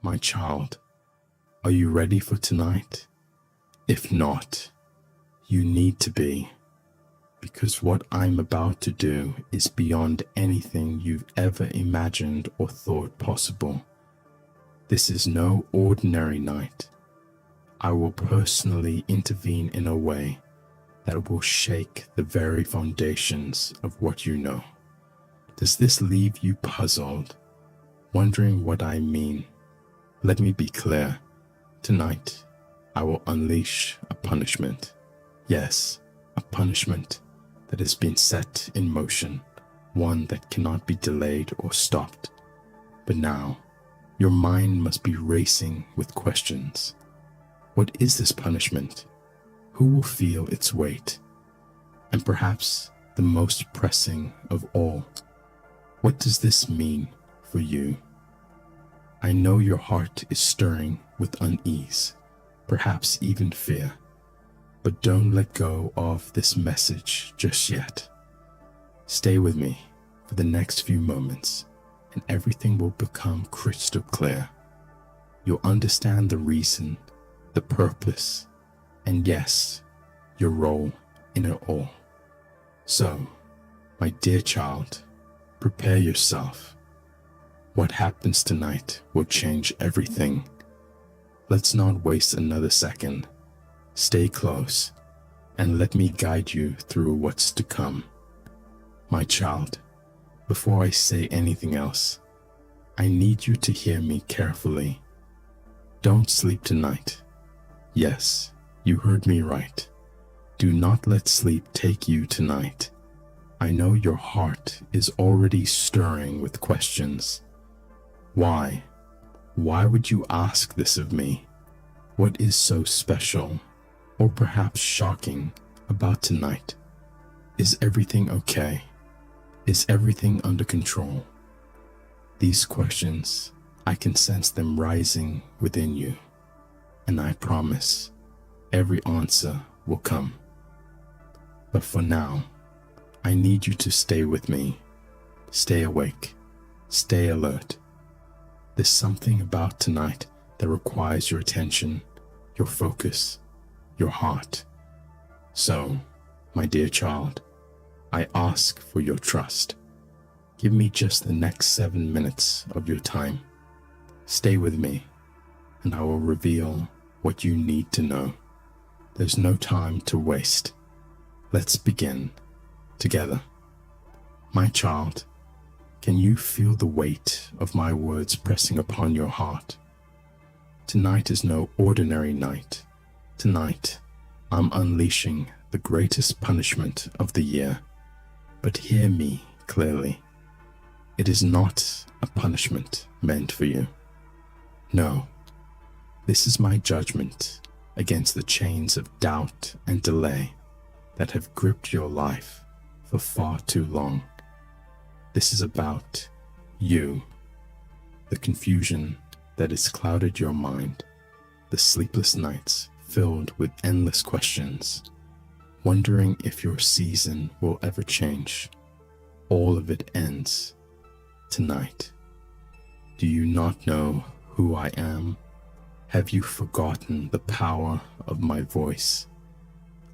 My child, are you ready for tonight? If not, you need to be, because what I'm about to do is beyond anything you've ever imagined or thought possible. This is no ordinary night. I will personally intervene in a way that will shake the very foundations of what you know. Does this leave you puzzled, wondering what I mean? Let me be clear. Tonight, I will unleash a punishment. Yes, a punishment that has been set in motion, one that cannot be delayed or stopped. But now, your mind must be racing with questions. What is this punishment? Who will feel its weight? And perhaps the most pressing of all, what does this mean for you? I know your heart is stirring with unease, perhaps even fear, but don't let go of this message just yet. Stay with me for the next few moments, and everything will become crystal clear. You'll understand the reason, the purpose, and yes, your role in it all. So, my dear child, prepare yourself. What happens tonight will change everything. Let's not waste another second. Stay close, and let me guide you through what's to come. My child, before I say anything else, I need you to hear me carefully. Don't sleep tonight. Yes, you heard me right. Do not let sleep take you tonight. I know your heart is already stirring with questions. Why? Why would you ask this of me? What is so special, or perhaps shocking, about tonight? Is everything okay? Is everything under control? These questions, I can sense them rising within you, and I promise every answer will come. But for now, I need you to stay with me. Stay awake. Stay alert. There's something about tonight that requires your attention, your focus, your heart. So, my dear child, I ask for your trust. Give me just the next 7 minutes of your time. Stay with me, and I will reveal what you need to know. There's no time to waste. Let's begin together. My child, can you feel the weight of my words pressing upon your heart? Tonight is no ordinary night. Tonight, I'm unleashing the greatest punishment of the year. But hear me clearly. It is not a punishment meant for you. No, this is my judgment against the chains of doubt and delay that have gripped your life for far too long. This is about you, the confusion that has clouded your mind, the sleepless nights filled with endless questions, wondering if your season will ever change. All of it ends tonight. Do you not know who I am? Have you forgotten the power of my voice?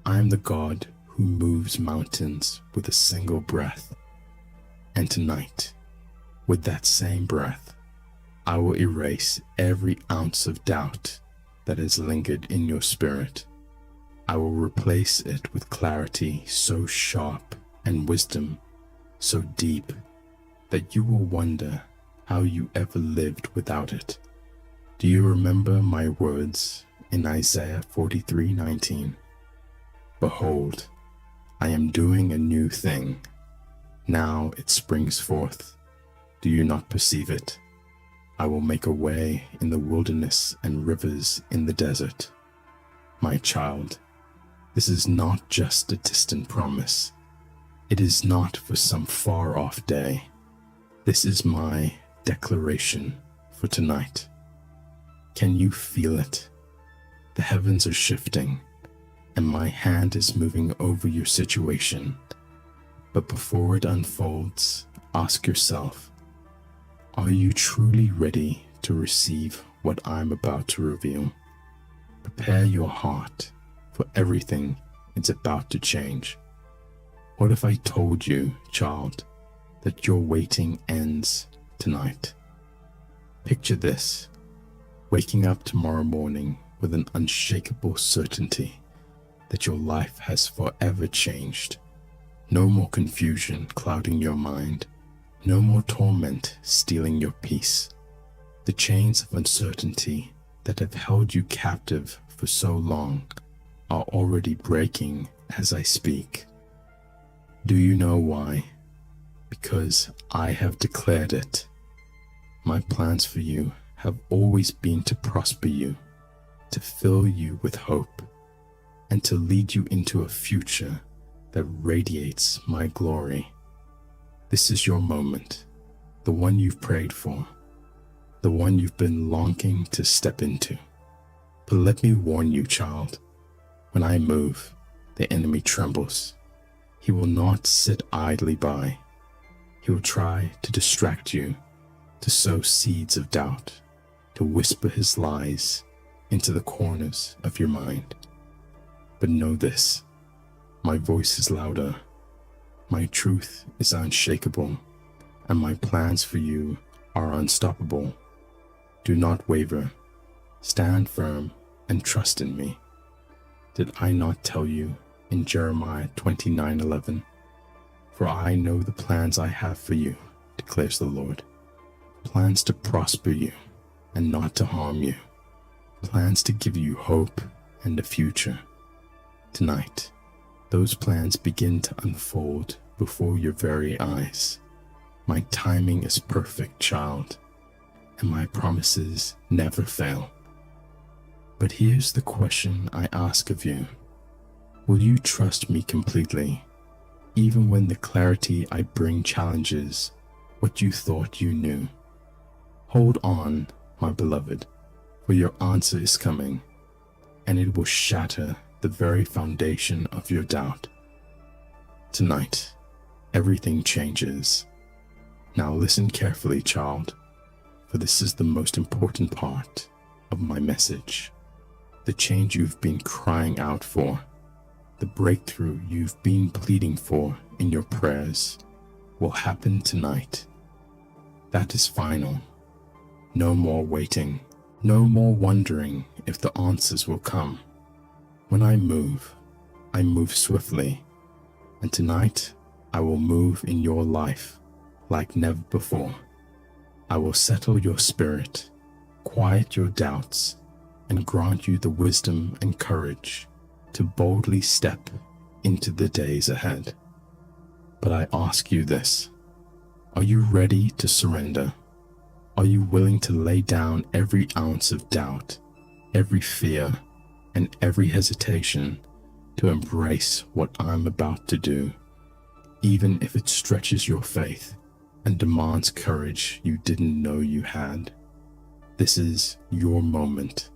I am the God who moves mountains with a single breath. And tonight, with that same breath, I will erase every ounce of doubt that has lingered in your spirit. I will replace it with clarity so sharp and wisdom so deep that you will wonder how you ever lived without it. Do you remember my words in Isaiah 43:19? Behold, I am doing a new thing. Now it springs forth. Do you not perceive it? I will make a way in the wilderness and rivers in the desert. My child, this is not just a distant promise. It is not for some far-off day. This is my declaration for tonight. Can you feel it? The heavens are shifting, and my hand is moving over your situation. But before it unfolds, ask yourself, are you truly ready to receive what I'm about to reveal. Prepare your heart, for everything is about to change. What if I told you, child, that your waiting ends tonight? Picture this: waking up tomorrow morning with an unshakable certainty that your life has forever changed. No more confusion clouding your mind. No more torment stealing your peace. The chains of uncertainty that have held you captive for so long are already breaking as I speak. Do you know why? Because I have declared it. My plans for you have always been to prosper you, to fill you with hope, and to lead you into a future that radiates my glory. This is your moment, the one you've prayed for, the one you've been longing to step into. But let me warn you, child, when I move, the enemy trembles. He will not sit idly by. He will try to distract you, to sow seeds of doubt, to whisper his lies into the corners of your mind. But know this: my voice is louder, my truth is unshakable, and my plans for you are unstoppable. Do not waver. Stand firm and trust in me. Did I not tell you in Jeremiah 29:11? For I know the plans I have for you, declares the Lord. Plans to prosper you and not to harm you. Plans to give you hope and a future. Tonight, those plans begin to unfold before your very eyes. My timing is perfect, child, and my promises never fail. But here's the question I ask of you. Will you trust me completely, even when the clarity I bring challenges what you thought you knew? Hold on, my beloved, for your answer is coming, and it will shatter the very foundation of your doubt. Tonight, everything changes. Now listen carefully, child, for this is the most important part of my message. The change you've been crying out for, the breakthrough you've been pleading for in your prayers, will happen tonight. That is final. No more waiting. No more wondering if the answers will come. When I move swiftly, and tonight I will move in your life like never before. I will settle your spirit, quiet your doubts, and grant you the wisdom and courage to boldly step into the days ahead. But I ask you this: are you ready to surrender? Are you willing to lay down every ounce of doubt, every fear, and every hesitation to embrace what I'm about to do, even if it stretches your faith and demands courage you didn't know you had? This is your moment.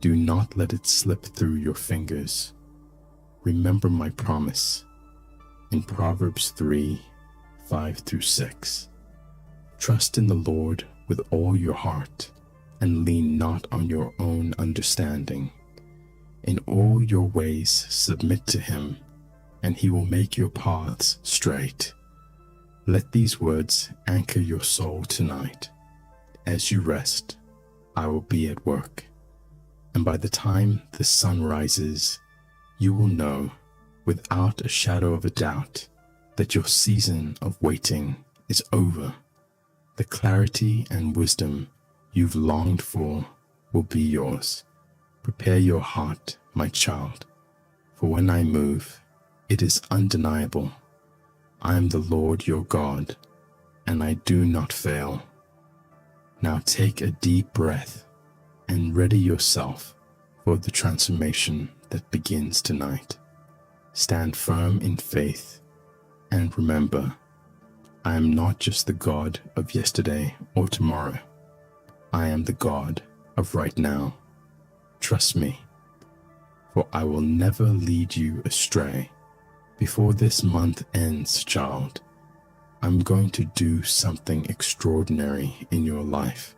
Do not let it slip through your fingers. Remember my promise in Proverbs 3:5-6. Trust in the Lord with all your heart, and lean not on your own understanding. In all your ways submit to him, and he will make your paths straight. Let these words anchor your soul tonight. As you rest, I will be at work, and by the time the sun rises, you will know without a shadow of a doubt that your season of waiting is over. The clarity and wisdom you've longed for will be yours. Prepare your heart, my child, for when I move, it is undeniable. I am the Lord your God, and I do not fail. Now take a deep breath and ready yourself for the transformation that begins tonight. Stand firm in faith, and remember, I am not just the God of yesterday or tomorrow. I am the God of right now. Trust me, for I will never lead you astray. Before this month ends, child, I'm going to do something extraordinary in your life.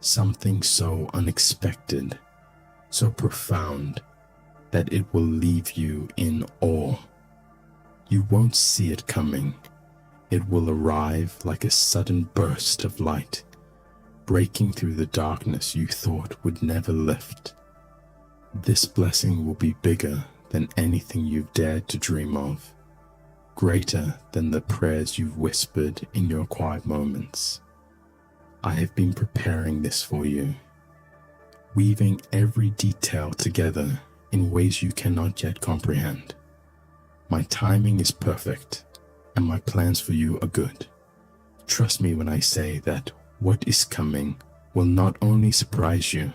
something so unexpected, so profound that it will leave you in awe. You won't see it coming. It will arrive like a sudden burst of light, breaking through the darkness you thought would never lift. This blessing will be bigger than anything you've dared to dream of, greater than the prayers you've whispered in your quiet moments. I have been preparing this for you, weaving every detail together in ways you cannot yet comprehend. My timing is perfect, and my plans for you are good. Trust me when I say that what is coming will not only surprise you,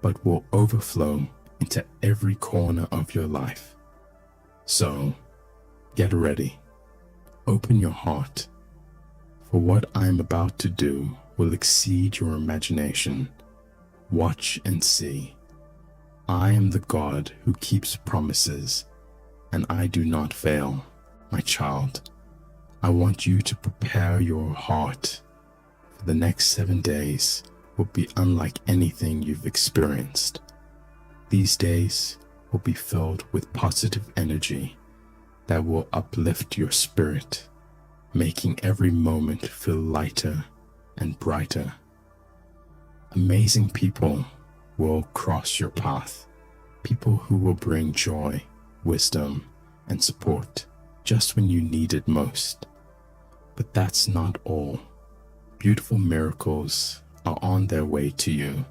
but will overflow into every corner of your life. So, get ready. Open your heart, for what I am about to do will exceed your imagination. Watch and see. I am the God who keeps promises, and I do not fail. My child, I want you to prepare your heart, for the next 7 days will be unlike anything you've experienced. These days will be filled with positive energy that will uplift your spirit, making every moment feel lighter and brighter. Amazing people will cross your path, people who will bring joy, wisdom, and support just when you need it most. But that's not all. Beautiful miracles are on their way to you.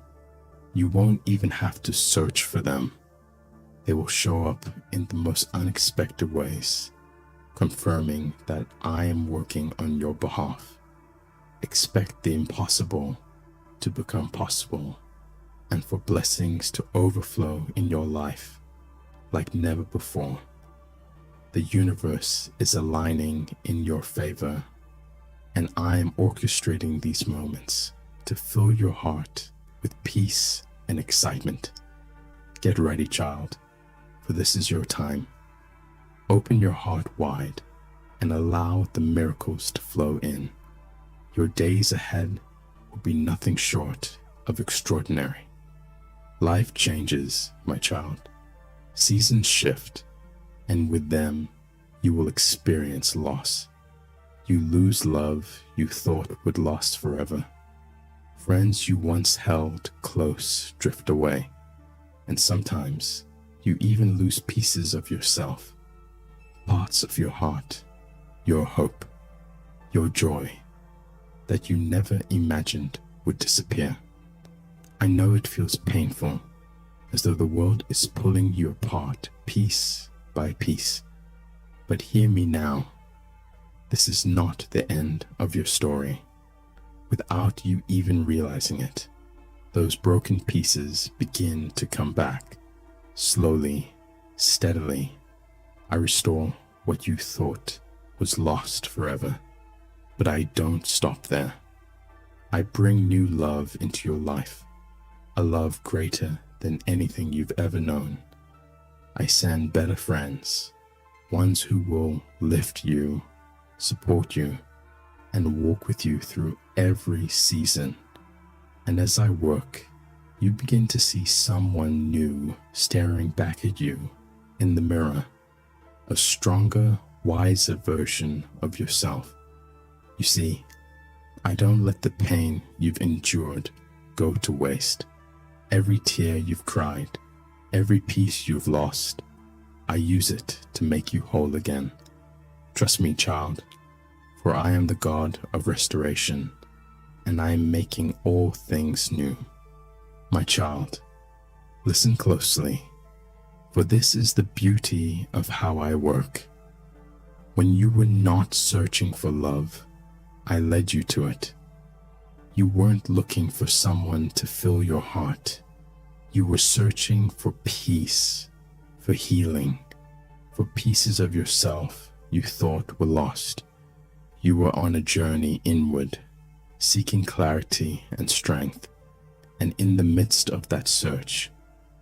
You won't even have to search for them. They will show up in the most unexpected ways, confirming that I am working on your behalf. Expect the impossible to become possible, and for blessings to overflow in your life like never before. The universe is aligning in your favor, and I am orchestrating these moments to fill your heart with peace and excitement. Get ready, child, for this is your time. Open your heart wide and allow the miracles to flow in. Your days ahead will be nothing short of extraordinary. Life changes, my child. Seasons shift, and with them, you will experience loss. You lose love you thought would last forever. Friends you once held close drift away, and sometimes you even lose pieces of yourself, parts of your heart, your hope, your joy that you never imagined would disappear. I know it feels painful, as though the world is pulling you apart piece by piece. But hear me now. This is not the end of your story. Without you even realizing it, those broken pieces begin to come back. Slowly, steadily, I restore what you thought was lost forever. But I don't stop there. I bring new love into your life, a love greater than anything you've ever known. I send better friends, ones who will lift you, support you, and walk with you through every season. And as I work, you begin to see someone new staring back at you in the mirror, a stronger, wiser version of yourself. You see, I don't let the pain you've endured go to waste. Every tear you've cried, every piece you've lost, I use it to make you whole again. Trust me, child, for I am the God of restoration, and I am making all things new. My child, listen closely, for this is the beauty of how I work. When you were not searching for love, I led you to it. You weren't looking for someone to fill your heart. You were searching for peace, for healing, for pieces of yourself you thought were lost. You were on a journey inward, seeking clarity and strength. And in the midst of that search,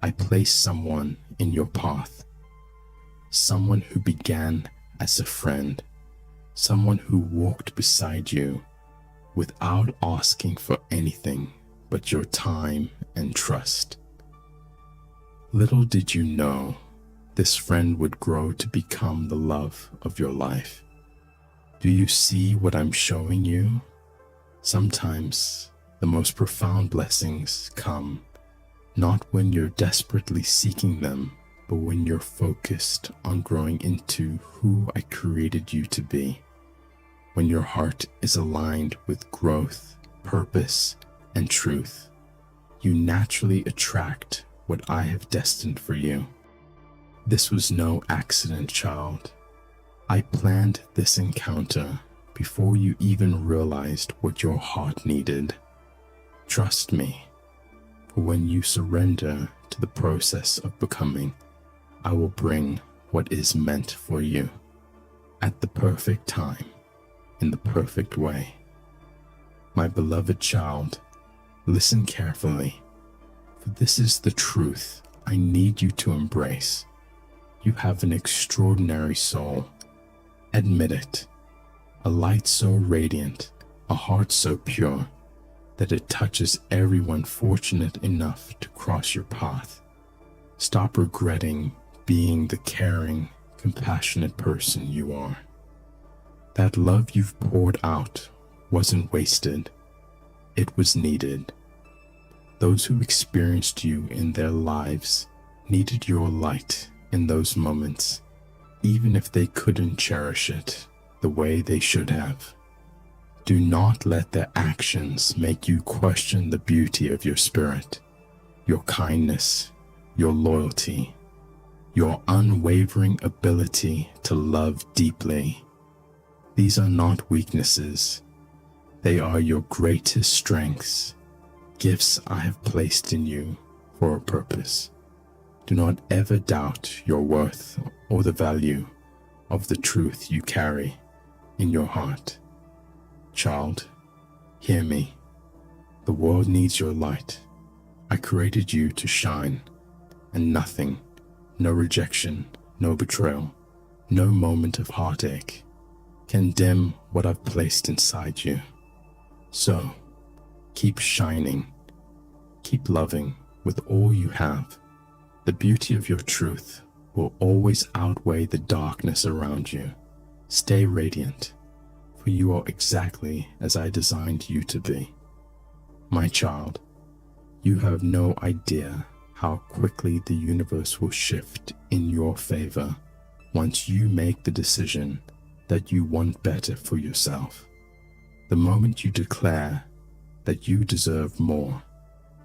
I placed someone in your path. Someone who began as a friend, someone who walked beside you without asking for anything but your time and trust. Little did you know this friend would grow to become the love of your life. Do you see what I'm showing you? Sometimes the most profound blessings come not when you're desperately seeking them, but when you're focused on growing into who I created you to be. When your heart is aligned with growth, purpose, and truth, you naturally attract what I have destined for you. This was no accident, child. I planned this encounter before you even realized what your heart needed. Trust me, for when you surrender to the process of becoming, I will bring what is meant for you at the perfect time, in the perfect way. My beloved child, listen carefully, for this is the truth I need you to embrace. You have an extraordinary soul. Admit it. A light so radiant, a heart so pure, that it touches everyone fortunate enough to cross your path. Stop regretting being the caring, compassionate person you are. That love you've poured out wasn't wasted. It was needed. Those who experienced you in their lives needed your light in those moments, even if they couldn't cherish it the way they should have. Do not let their actions make you question the beauty of your spirit, your kindness, your loyalty, your unwavering ability to love deeply. These are not weaknesses. They are your greatest strengths, gifts I have placed in you for a purpose. Do not ever doubt your worth or the value of the truth you carry in your heart. Child, hear me. The world needs your light. I created you to shine, and nothing, no rejection, no betrayal, no moment of heartache can dim what I've placed inside you. So, keep shining, keep loving with all you have. The beauty of your truth will always outweigh the darkness around you. Stay radiant, for you are exactly as I designed you to be. My child, you have no idea how quickly the universe will shift in your favor once you make the decision that you want better for yourself. The moment you declare that you deserve more,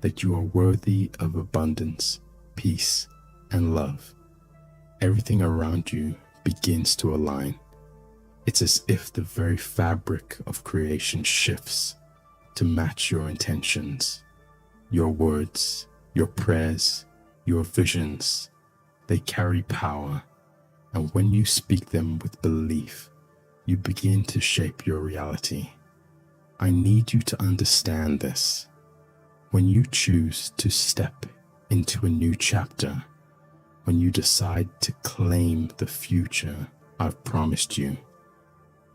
that you are worthy of abundance, peace, and love, everything around you begins to align. It's as if the very fabric of creation shifts to match your intentions, your words, your prayers, your visions. They carry power, and when you speak them with belief, you begin to shape your reality. I need you to understand this. When you choose to step into a new chapter, when you decide to claim the future I've promised you,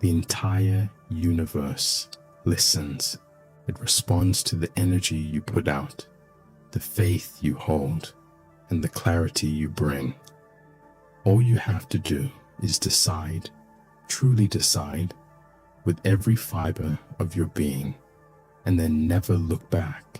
the entire universe listens. It responds to the energy you put out, the faith you hold, and the clarity you bring. All you have to do is decide, truly decide, with every fiber of your being, and then never look back.